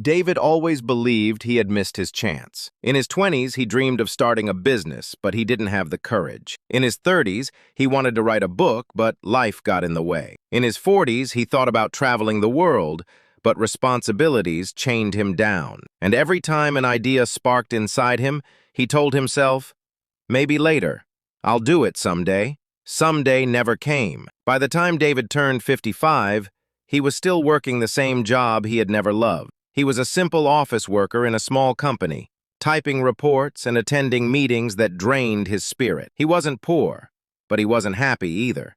David always believed he had missed his chance. In his 20s, he dreamed of starting a business, but he didn't have the courage. In his 30s, he wanted to write a book, but life got in the way. In his 40s, he thought about traveling the world, but responsibilities chained him down. And every time an idea sparked inside him, he told himself, maybe later. I'll do it someday. Someday never came. By the time David turned 55, he was still working the same job he had never loved. He was a simple office worker in a small company, typing reports and attending meetings that drained his spirit. He wasn't poor, but he wasn't happy either.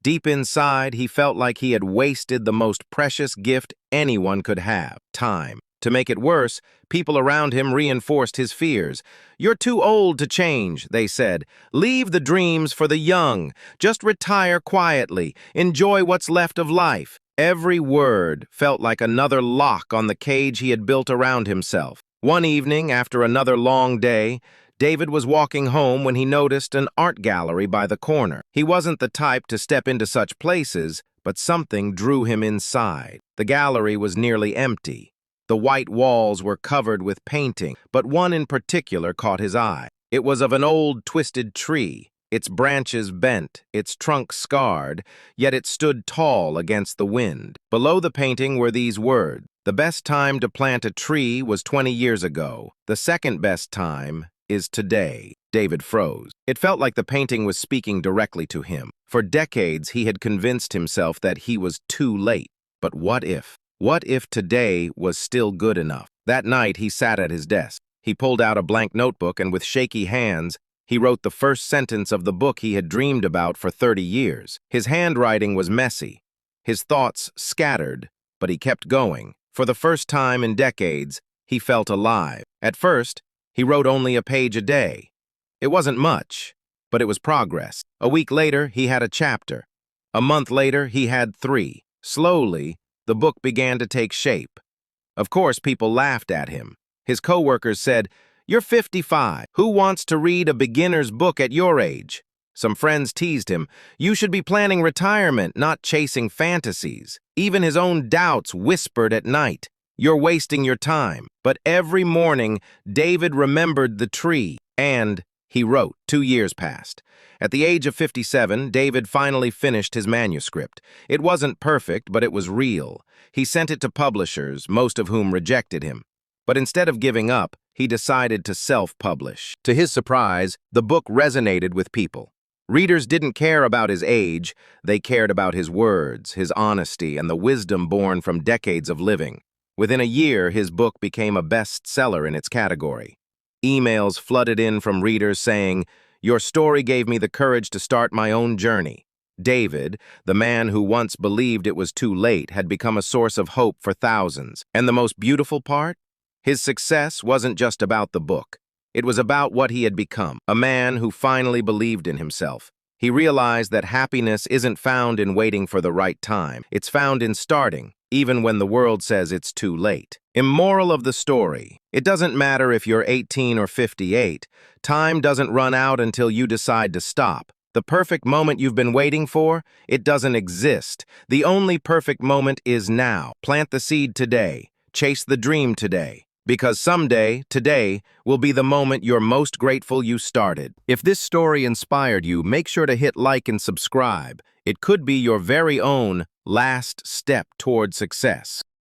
Deep inside, he felt like he had wasted the most precious gift anyone could have, time. To make it worse, people around him reinforced his fears. "You're too old to change," they said. "Leave the dreams for the young. Just retire quietly. Enjoy what's left of life." Every word felt like another lock on the cage he had built around himself. One evening, after another long day, David was walking home when he noticed an art gallery by the corner. He wasn't the type to step into such places, but something drew him inside. The gallery was nearly empty. The white walls were covered with painting, but one in particular caught his eye. It was of an old, twisted tree. Its branches bent, its trunk scarred, yet it stood tall against the wind. Below the painting were these words: "The best time to plant a tree was 20 years ago. The second best time is today." David froze. It felt like the painting was speaking directly to him. For decades, he had convinced himself that he was too late. But what if? What if today was still good enough? That night, he sat at his desk. He pulled out a blank notebook and with shaky hands, he wrote the first sentence of the book he had dreamed about for 30 years. His handwriting was messy, his thoughts scattered, but he kept going. For the first time in decades, he felt alive. At first, he wrote only a page a day. It wasn't much, but it was progress. A week later, he had a chapter. A month later, he had 3. Slowly, the book began to take shape. Of course, people laughed at him. His coworkers said, "You're 55. Who wants to read a beginner's book at your age?" Some friends teased him. "You should be planning retirement, not chasing fantasies." Even his own doubts whispered at night, "You're wasting your time." But every morning, David remembered the tree, and he wrote. 2 years passed. At the age of 57, David finally finished his manuscript. It wasn't perfect, but it was real. He sent it to publishers, most of whom rejected him. But instead of giving up, he decided to self-publish. To his surprise, the book resonated with people. Readers didn't care about his age, they cared about his words, his honesty, and the wisdom born from decades of living. Within a year, his book became a bestseller in its category. Emails flooded in from readers saying, "Your story gave me the courage to start my own journey." David, the man who once believed it was too late, had become a source of hope for thousands. And the most beautiful part? His success wasn't just about the book. It was about what he had become, a man who finally believed in himself. He realized that happiness isn't found in waiting for the right time. It's found in starting, even when the world says it's too late. Moral of the story: it doesn't matter if you're 18 or 58. Time doesn't run out until you decide to stop. The perfect moment you've been waiting for, it doesn't exist. The only perfect moment is now. Plant the seed today. Chase the dream today. Because someday, today, will be the moment you're most grateful you started. If this story inspired you, make sure to hit like and subscribe. It could be your very own last step toward success.